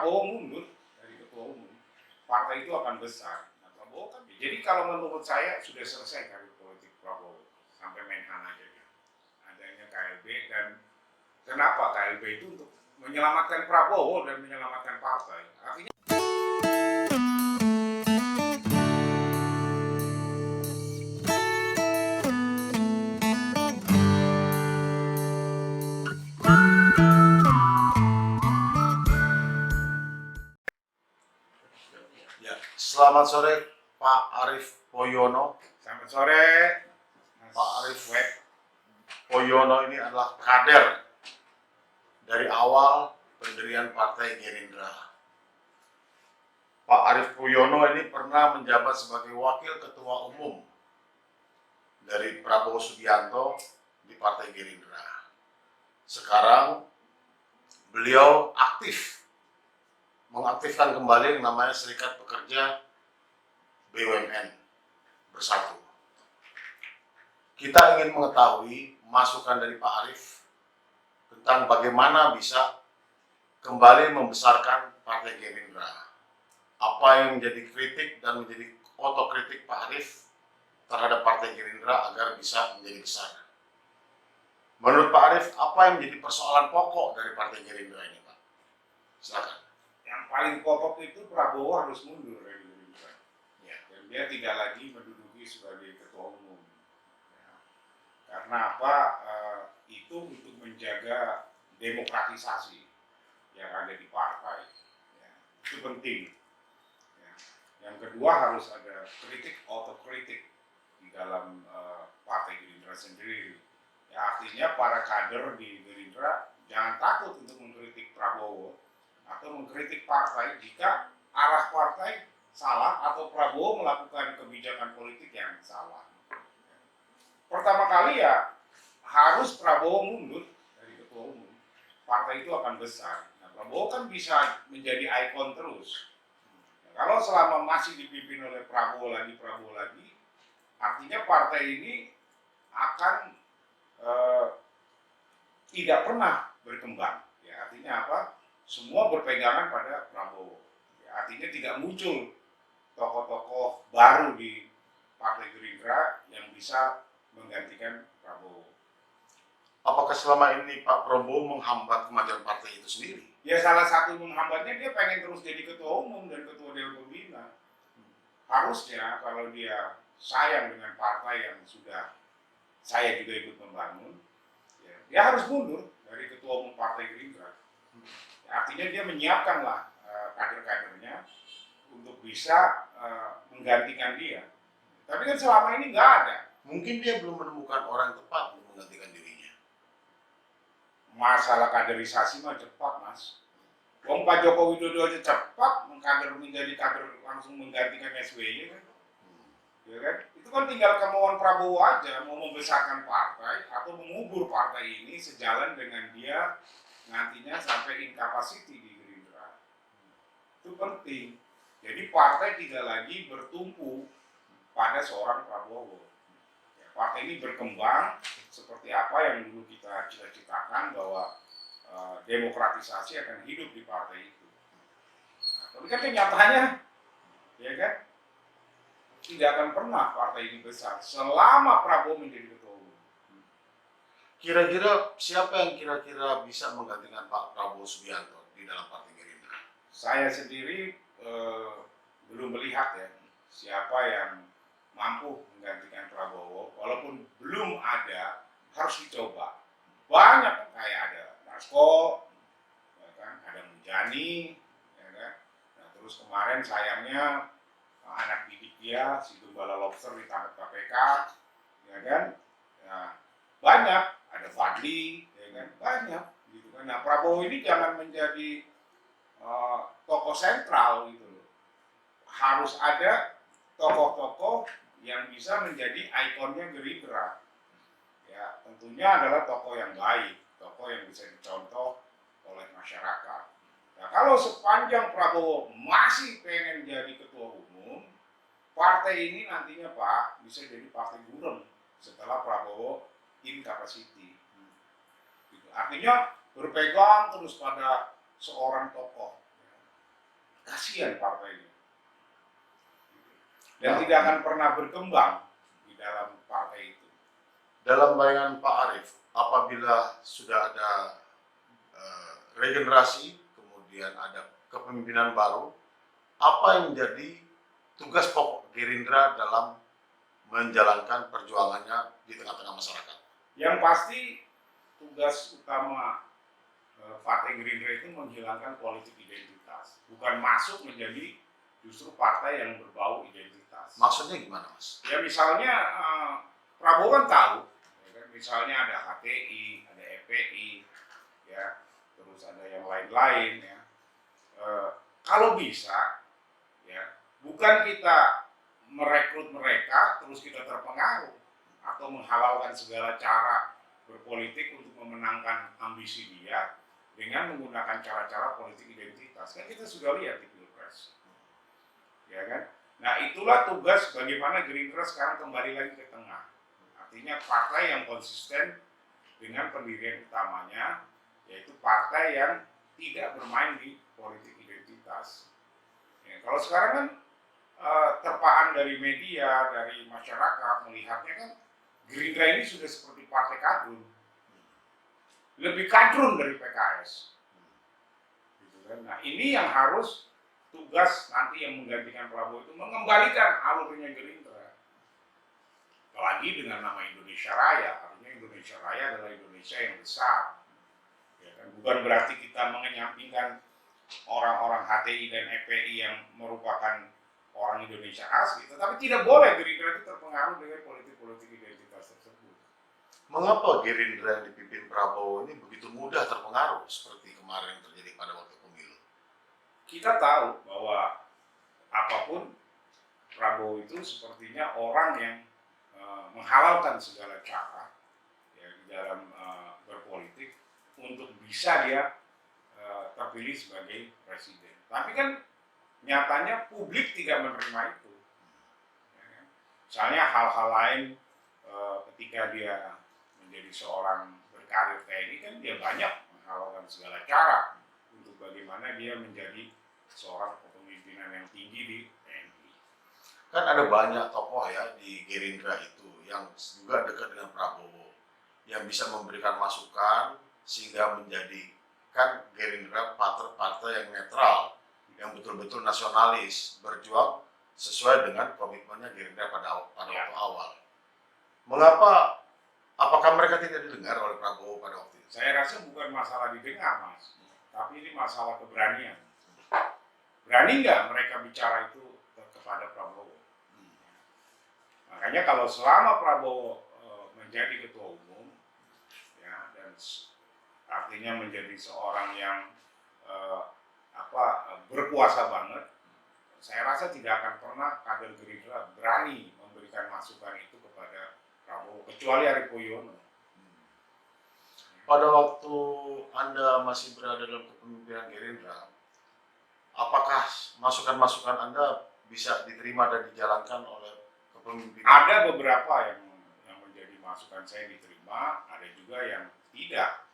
Prabowo mundur dari ketua umum, partai itu akan besar. Nah, Prabowo kan, jadi kalau menurut saya sudah selesai karir politik Prabowo sampai Menhan aja ya. Adanya KLB, dan kenapa KLB itu untuk menyelamatkan Prabowo dan menyelamatkan partai. Artinya ya, selamat sore Pak Arief Poyono. selamat sore Pak Arief Poyono ini adalah kader dari awal pendirian Partai Gerindra. Pak Arief Poyono ini pernah menjabat sebagai Wakil Ketua Umum dari Prabowo Subianto di Partai Gerindra. Sekarang beliau mengaktifkan kembali yang namanya Serikat Pekerja BUMN Bersatu. Kita ingin mengetahui masukan dari Pak Arief tentang bagaimana bisa kembali membesarkan Partai Gerindra. Apa yang menjadi kritik dan menjadi otokritik Pak Arief terhadap Partai Gerindra agar bisa menjadi besar. Menurut Pak Arief, apa yang menjadi persoalan pokok dari Partai Gerindra ini, Pak? Silakan. yang paling pokok itu Prabowo harus mundur dari Gerindra. Ya. Dan dia tidak lagi menduduki sebagai ketua umum. Ya. Karena apa? Itu untuk menjaga demokratisasi yang ada di partai. Ya. Itu penting. Ya. Yang kedua harus ada kritik, otokritik di dalam Partai Gerindra sendiri. Ya, artinya para kader di Gerindra jangan takut untuk mengkritik Prabowo atau mengkritik partai jika arah partai salah atau Prabowo melakukan kebijakan politik yang salah. Pertama kali ya harus Prabowo mundur dari ketua umum, partai itu akan besar. Nah, Prabowo kan bisa menjadi ikon terus. Nah, kalau selama masih dipimpin oleh Prabowo lagi, artinya partai ini akan tidak pernah berkembang. Ya, artinya apa? Semua berpegangan pada Prabowo. Ya, artinya tidak muncul tokoh-tokoh baru di Partai Gerindra yang bisa menggantikan Prabowo. Apakah selama ini Pak Prabowo menghambat kemajuan partai itu sendiri? Ya, salah satu menghambatnya dia pengen terus jadi ketua umum dan ketua Dewan Pembina. Harusnya kalau dia sayang dengan partai yang sudah saya juga ikut membangun, ya, dia harus mundur dari ketua umum Partai Gerindra. Ya, artinya dia menyiapkanlah kader-kadernya untuk bisa menggantikan dia. Tapi kan selama ini nggak ada. Mungkin dia belum menemukan orang yang tepat untuk menggantikan dirinya. Masalah kaderisasi mah cepat, Mas. Wong Pak Joko Widodo aja cepat menjadi kader langsung menggantikan SBY kan. Ya kan? Itu kan tinggal kemauan Prabowo aja mau membesarkan partai atau mengubur partai ini sejalan dengan dia nantinya sampai incapacity di Gerindra. Itu penting. Jadi partai tidak lagi bertumpu pada seorang Prabowo. Ya, partai ini berkembang seperti apa yang dulu kita cita-citakan bahwa demokratisasi akan hidup di partai itu. Nah, tapi kan kenyataannya, ya kan, tidak akan pernah partai ini besar selama Prabowo menjadi ketua umum. Kira-kira siapa yang kira-kira bisa menggantikan Pak Prabowo Subianto di dalam Partai Gerindra? Saya sendiri belum melihat ya siapa yang mampu menggantikan Prabowo, walaupun belum ada, harus dicoba. Banyak kayak ada Dasko, ya kan, ada Mujani, ya kan. Nah, terus kemarin sayangnya anak didik dia si Gembala Lobster ditangkap KPK, ya kan. Nah, banyak, ada Fadli, ya kan, banyak gitu kan. Nah, Prabowo ini jangan menjadi tokoh sentral gitu loh. Harus ada tokoh-tokoh yang bisa menjadi ikonnya Gerindra. Ya, tentunya adalah tokoh yang baik, tokoh yang bisa dicontoh oleh masyarakat. Nah, kalau sepanjang Prabowo masih pengen jadi ketua umum, partai ini nantinya Pak bisa jadi partai buram setelah Prabowo incapacity. Gitu. Artinya berpegang terus pada seorang tokoh. kasihan partainya dan tidak akan pernah berkembang di dalam partai itu. Dalam bayangan Pak Arief, apabila sudah ada regenerasi, kemudian ada kepemimpinan baru, apa yang menjadi tugas pokok Gerindra dalam menjalankan perjuangannya di tengah-tengah masyarakat? Yang pasti tugas utama Partai Gerindra itu menghilangkan politik identitas, bukan masuk menjadi justru partai yang berbau identitas. Maksudnya gimana, Mas? Ya misalnya Prabowo kan tahu, ya kan? Misalnya ada HTI, ada EPI, ya, terus ada yang lain-lain, ya. Kalau bisa, ya, bukan kita merekrut mereka terus kita terpengaruh atau menghalalkan segala cara berpolitik untuk memenangkan ambisi dia dengan menggunakan cara-cara politik identitas. Kan kita sudah lihat di Pilpres, ya kan? Nah itulah tugas bagaimana Gerindra sekarang kembali lagi ke tengah. Artinya partai yang konsisten dengan pendirian utamanya, yaitu partai yang tidak bermain di politik identitas. Ya, kalau sekarang kan terpaan dari media, dari masyarakat melihatnya kan Gerindra ini sudah seperti partai kadrun, lebih kadrun dari PKS. Gitu kan? Nah ini yang harus tugas nanti yang menggantikan Prabowo itu mengembalikan alurnya Gerindra. Apalagi dengan nama Indonesia Raya, artinya Indonesia Raya adalah Indonesia yang besar. Ya kan? Bukan berarti kita mengenyampingkan orang-orang HTI dan EPI yang merupakan orang Indonesia asli, tetapi tidak boleh Gerindra itu terpengaruh dengan politik-politik identitas tersebut. Mengapa Gerindra yang dipimpin Prabowo ini begitu mudah terpengaruh seperti kemarin yang terjadi pada waktu pemilu? Kita tahu bahwa apapun Prabowo itu sepertinya orang yang menghalalkan segala cara ya, di dalam berpolitik untuk bisa dia terpilih sebagai presiden. Tapi kan nyatanya publik tidak menerima itu. Ya kan? Misalnya hal-hal lain ketika dia menjadi seorang berkarir TNI kan dia banyak menghalalkan segala cara untuk bagaimana dia menjadi seorang kepemimpinan yang tinggi di TNI. Kan ada banyak tokoh ya di Gerindra itu yang juga dekat dengan Prabowo, yang bisa memberikan masukan sehingga menjadikan Gerindra partai yang netral, yang betul-betul nasionalis, berjuang sesuai dengan komitmennya Gerindra pada waktu awal. Mengapa? Apakah mereka tidak didengar oleh Prabowo pada waktu itu? Saya rasa bukan masalah didengar, Mas, tapi ini masalah keberanian. Berani nggak mereka bicara itu kepada Prabowo? Makanya kalau selama Prabowo menjadi ketua umum, ya, dan artinya menjadi seorang yang berkuasa banget, saya rasa tidak akan pernah kader Gerindra berani memberikan masukan itu kepada Prabowo, kecuali Arief Poyono. Pada waktu Anda masih berada dalam kepemimpinan Gerindra, apakah masukan-masukan Anda bisa diterima dan dijalankan oleh kepemimpinan? Ada beberapa yang menjadi masukan saya diterima, ada juga yang tidak.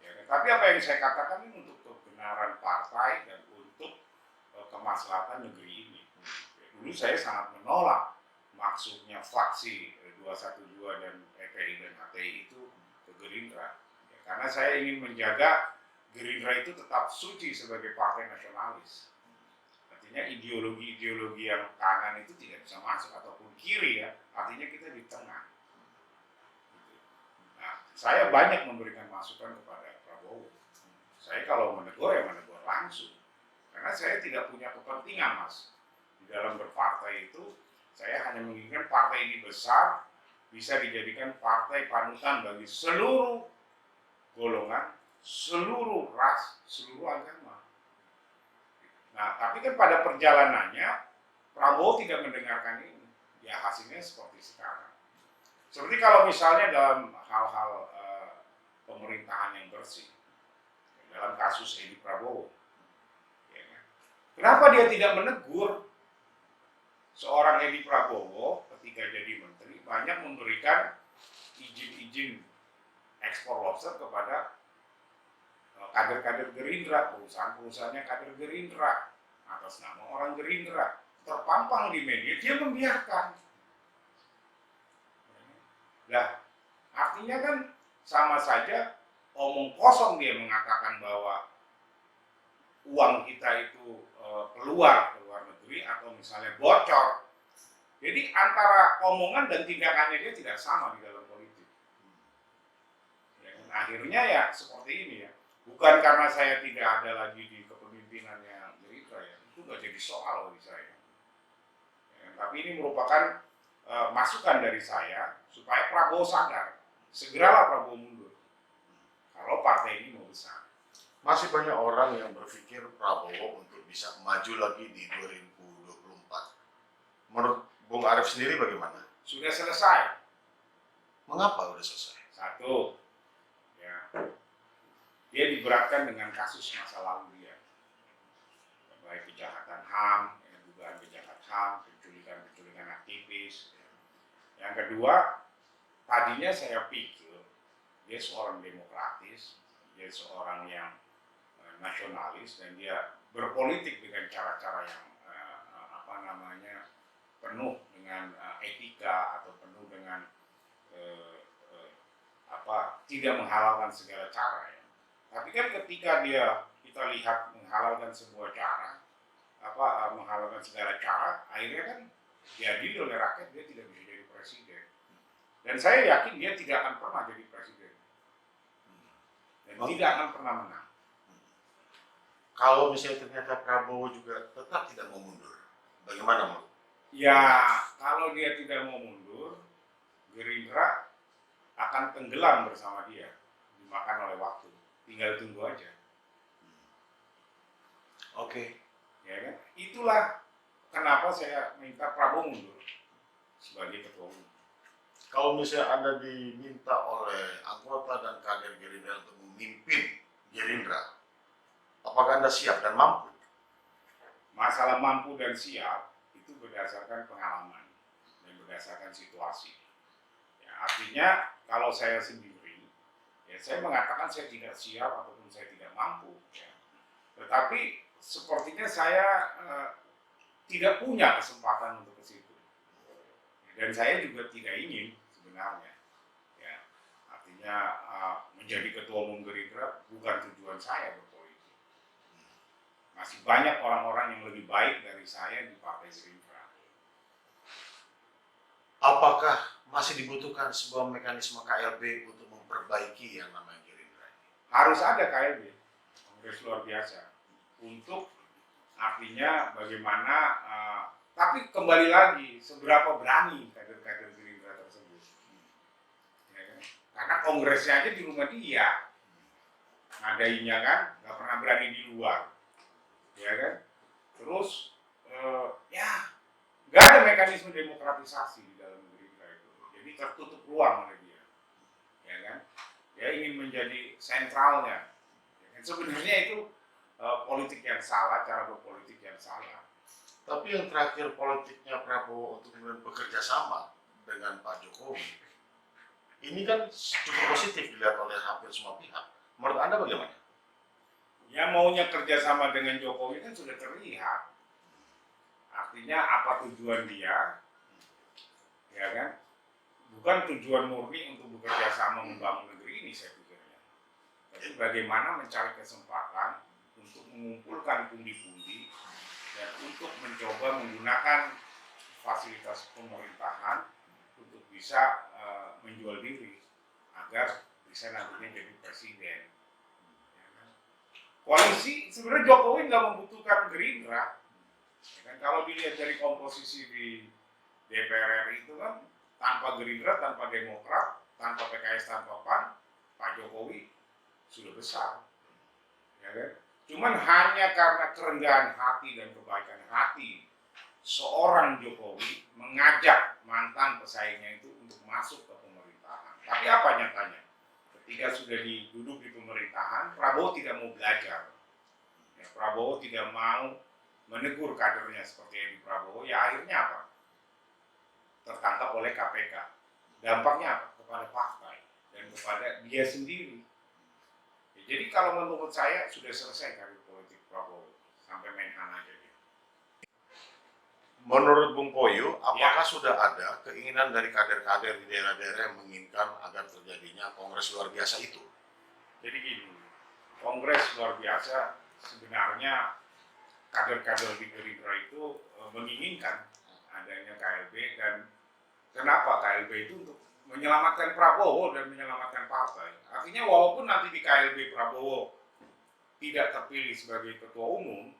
Ya, tapi apa yang saya katakan ini untuk kebenaran partai dan untuk kemaslahatan negeri ini. Dulu saya sangat menolak maksudnya faksi 212 dan EPI dan HTI itu ke Gerindra. Ya, karena saya ingin menjaga Gerindra itu tetap suci sebagai partai nasionalis. Artinya ideologi-ideologi yang kanan itu tidak bisa masuk, ataupun kiri ya, artinya kita di tengah. Nah, saya banyak memberikan masukan kepada Prabowo. Saya kalau menegur ya menegur langsung. Karena saya tidak punya kepentingan, Mas. Di dalam berpartai itu, saya hanya menginginkan partai ini besar, bisa dijadikan partai panutan bagi seluruh golongan, seluruh ras, seluruh agama. Nah, tapi kan pada perjalanannya, Prabowo tidak mendengarkan ini. Ya hasilnya seperti sekarang. Seperti kalau misalnya dalam hal-hal pemerintahan yang bersih, dalam kasus Edi Prabowo, ya kan? Kenapa dia tidak menegur seorang Edi Prabowo ketika jadi menteri banyak memberikan izin-izin ekspor lobster kepada kader-kader Gerindra, perusahaan-perusahaannya kader Gerindra. atas nama orang Gerindra terpampang di media, dia membiarkan. Nah, artinya kan sama saja omong kosong dia mengatakan bahwa uang kita itu keluar ke luar negeri atau misalnya bocor. Jadi antara omongan dan tindakannya dia tidak sama di dalam politik. Ya, dan akhirnya ya seperti ini ya. Bukan karena saya tidak ada lagi di kepemimpinannya Gerindra ya, itu nggak jadi soal bagi saya. Ya, tapi ini merupakan masukan dari saya supaya Prabowo sadar, segeralah Prabowo mundur kalau partai ini mau besar. Masih banyak orang yang berpikir Prabowo untuk bisa maju lagi di 2024. Menurut Bung Arief sendiri bagaimana? Sudah selesai. Mengapa sudah selesai? Satu, ya, dia diberatkan dengan kasus masa lalu dia, baik kejahatan HAM, dugaan kejahatan HAM, penculikan aktivis. Yang kedua, tadinya saya pikir dia seorang demokratis, dia seorang yang nasionalis, dan dia berpolitik dengan cara-cara yang penuh dengan etika atau penuh dengan tidak menghalalkan segala cara ya. Tapi kan ketika kita lihat menghalalkan sebuah cara, menghalalkan segala cara, akhirnya kan diadili oleh rakyat, dia tidak bisa jadi presiden. Dan saya yakin dia tidak akan pernah jadi presiden. Dan tidak akan pernah menang. Kalau misalnya ternyata Prabowo juga tetap tidak mau mundur, bagaimana menurut? Ya, kalau dia tidak mau mundur, Gerindra akan tenggelam bersama dia, dimakan oleh waktu. Tinggal tunggu aja. Oke. Ya kan? Itulah kenapa saya minta Prabowo mundur sebagai ketua umum. Kalau misalnya Anda diminta oleh anggota dan kader Gerindra untuk memimpin Gerindra, apakah Anda siap dan mampu? Masalah mampu dan siap itu berdasarkan pengalaman dan berdasarkan situasi. Ya, artinya kalau saya sendiri, ya saya mengatakan saya tidak siap ataupun saya tidak mampu. Ya. Tetapi sepertinya saya tidak punya kesempatan untuk ke situ. Dan saya juga tidak ingin sebenarnya. Ya, artinya menjadi ketua umum Gerindra bukan tujuan saya berpolitik. Masih banyak orang-orang yang lebih baik dari saya di Partai Gerindra. Apakah masih dibutuhkan sebuah mekanisme KLB untuk memperbaiki yang namanya Gerindra ini? Harus ada KLB, Kongres luar biasa, untuk artinya bagaimana, tapi kembali lagi seberapa berani kader-kader Gerindra tersebut. Ya, kan? Karena kongresnya aja di rumah dia, ngadainnya kan, nggak pernah berani di luar, ya kan. Terus ya nggak ada mekanisme demokratisasi di dalam Gerindra itu, jadi tertutup ruang oleh dia, ya kan. Dia ingin menjadi sentralnya. Ya kan? Sebenarnya itu politik yang salah, cara berpolitik yang salah. Tapi yang terakhir politiknya Prabowo untuk kemudian bekerja sama dengan Pak Jokowi, ini kan cukup positif dilihat oleh hampir semua pihak. Menurut Anda bagaimana? Ya maunya kerjasama dengan Jokowi kan sudah terlihat. Artinya apa tujuan dia, ya kan? Bukan tujuan murni untuk bekerja sama membangun negeri ini saya pikirnya. Tapi bagaimana mencari kesempatan untuk mengumpulkan pundi-pundi dan untuk mencoba menggunakan fasilitas pemerintahan untuk bisa menjual diri agar bisa nantinya jadi presiden. Ya kan? Koalisi sebenarnya Jokowi nggak membutuhkan Gerindra. Ya kan? Kalau dilihat dari komposisi di DPR RI itu kan tanpa Gerindra, tanpa Demokrat, tanpa PKS, tanpa PAN, Pak Jokowi sudah besar. Ya kan? Cuman hanya karena kerendahan hati dan kebaikan hati seorang Jokowi mengajak mantan pesaingnya itu untuk masuk ke pemerintahan. Tapi apa nyatanya? Ketika sudah duduk di pemerintahan, Prabowo tidak mau belajar. Ya, Prabowo tidak mau menegur kadernya seperti Edi Prabowo. Ya akhirnya apa? Tertangkap oleh KPK. Dampaknya apa? Kepada partai dan kepada dia sendiri. Jadi kalau menurut saya sudah selesai karir politik Prabowo, sampai Menhan aja dia. Menurut Bung Poyo, apakah Ya. sudah ada keinginan dari kader-kader di daerah-daerah yang menginginkan agar terjadinya kongres luar biasa itu? Jadi gini, kongres luar biasa sebenarnya kader-kader di Gerindra itu menginginkan adanya KLB, dan kenapa KLB itu untuk menyelamatkan Prabowo dan menyelamatkan partai. Artinya walaupun nanti di KLB Prabowo tidak terpilih sebagai ketua umum,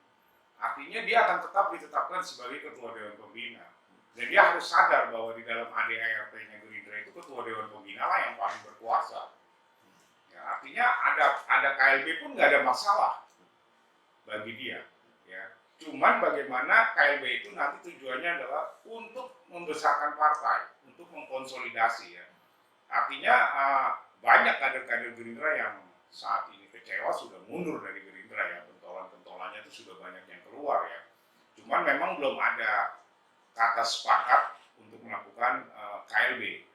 artinya dia akan tetap ditetapkan sebagai ketua Dewan Pembina. Dan dia harus sadar bahwa di dalam ADART-nya Gerindra itu ketua Dewan Pembina lah yang paling berkuasa. Ya, artinya ada KLB pun nggak ada masalah bagi dia. Ya. Cuman bagaimana KLB itu nanti tujuannya adalah untuk membesarkan partai, untuk mengkonsolidasi ya. Artinya banyak kader-kader Gerindra yang saat ini kecewa sudah mundur dari Gerindra ya, pentolan-pentolannya itu sudah banyak yang keluar ya. Cuman memang belum ada kata sepakat untuk melakukan KLB.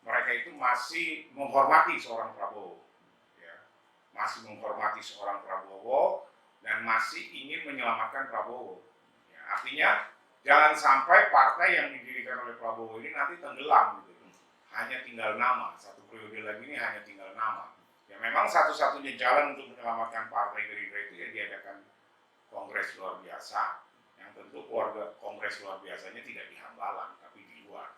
Mereka itu masih menghormati seorang Prabowo, ya. Masih menghormati seorang Prabowo dan masih ingin menyelamatkan Prabowo. Ya, artinya jangan sampai partai yang didirikan oleh Prabowo ini nanti tenggelam gitu. Hanya tinggal nama, satu periode lagi ini hanya tinggal nama. Ya memang satu-satunya jalan untuk menyelamatkan partai Gerindra itu ya diadakan kongres luar biasa, yang tentu keluarga kongres luar biasanya tidak di Hambalang tapi di luar.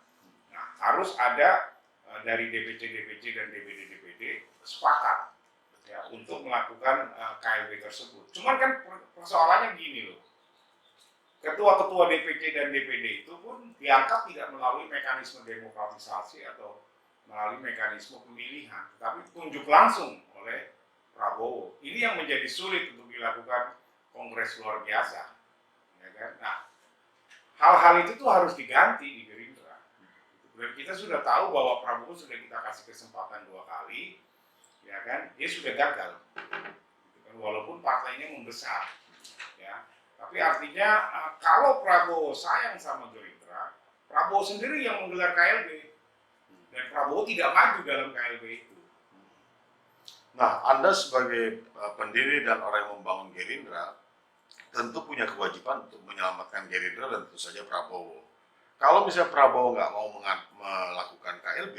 Nah harus ada dari DPC dan DPD sepakat ya untuk melakukan KLB tersebut. Cuman kan persoalannya gini loh, ketua-ketua DPC dan DPD itu pun diangkat tidak melalui mekanisme demokratisasi atau melalui mekanisme pemilihan, tapi tunjuk langsung oleh Prabowo. Ini yang menjadi sulit untuk dilakukan kongres luar biasa. Ya kan? Nah, hal-hal itu tuh harus diganti di Gerindra. Dan kita sudah tahu bahwa Prabowo sudah kita kasih kesempatan 2 kali, ya kan? Dia sudah gagal. Walaupun partainya membesar, ya. Tapi artinya kalau Prabowo sayang sama Gerindra, Prabowo sendiri yang menggelar KLB dan Prabowo tidak maju dalam KLB itu. Nah, Anda sebagai pendiri dan orang yang membangun Gerindra tentu punya kewajiban untuk menyelamatkan Gerindra dan tentu saja Prabowo. Kalau misalnya Prabowo nggak mau melakukan KLB,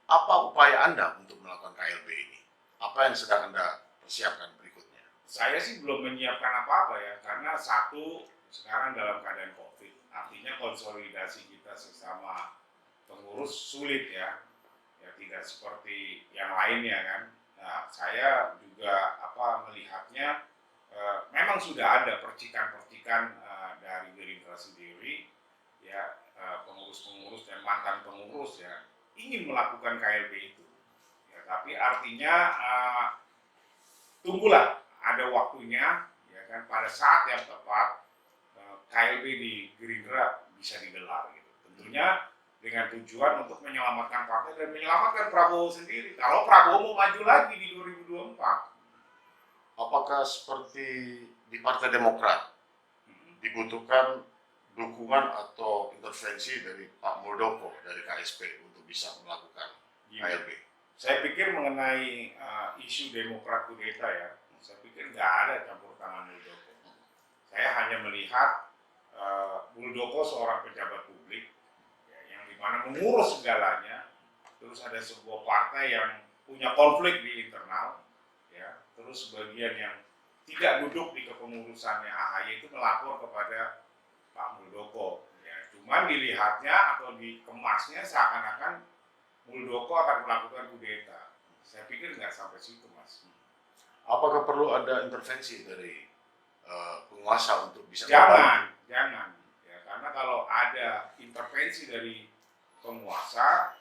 apa upaya Anda untuk melakukan KLB ini? Apa yang sedang Anda persiapkan berikutnya? Saya sih belum menyiapkan apa-apa ya, karena satu, sekarang dalam keadaan COVID, artinya konsolidasi kita sesama pengurus sulit ya, ya tidak seperti yang lainnya kan. Nah, saya juga melihatnya memang sudah ada percikan-percikan dari Gerindra sendiri, ya pengurus-pengurus dan mantan pengurus ya ingin melakukan KLB itu. Ya, tapi artinya tunggulah ada waktunya, ya kan, pada saat yang tepat KLB di Gerindra bisa digelar gitu. Tentunya dengan tujuan untuk menyelamatkan partai dan menyelamatkan Prabowo sendiri. Kalau Prabowo mau maju lagi di 2024. Apakah seperti di Partai Demokrat dibutuhkan dukungan atau intervensi dari Pak Muldoko dari KSP untuk bisa melakukan KLB? Saya pikir mengenai isu Demokrat kudeta ya, saya pikir nggak ada campur tangan Muldoko. Saya hanya melihat Muldoko seorang pejabat publik ya, yang dimana mengurus segalanya, terus ada sebuah partai yang punya konflik di internal, ya, terus sebagian yang tidak duduk di kepengurusannya AHY itu melapor kepada Pak Muldoko. Ya, cuman dilihatnya atau dikemasnya seakan-akan Muldoko akan melakukan kudeta. Saya pikir nggak sampai situ, Mas. Apakah perlu ada intervensi dari penguasa untuk bisa Jangan. Ya, karena kalau ada intervensi dari penguasa,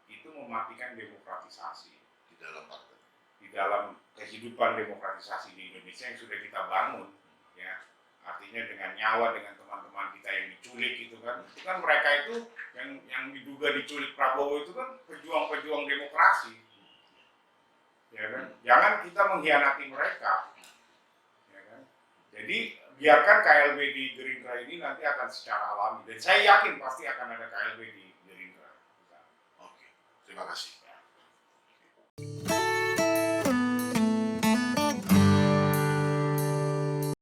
itu mematikan demokratisasi di dalam partai, di dalam kehidupan demokratisasi di Indonesia yang sudah kita bangun, ya. Artinya dengan nyawa, dengan teman-teman kita yang diculik itu kan mereka itu yang diduga diculik Prabowo itu kan pejuang-pejuang demokrasi, ya kan. Jangan kita mengkhianati mereka, ya kan. Jadi biarkan KLB di Gerindra ini nanti akan secara alami, dan saya yakin pasti akan ada KLB di Gerindra. Oke, terima kasih.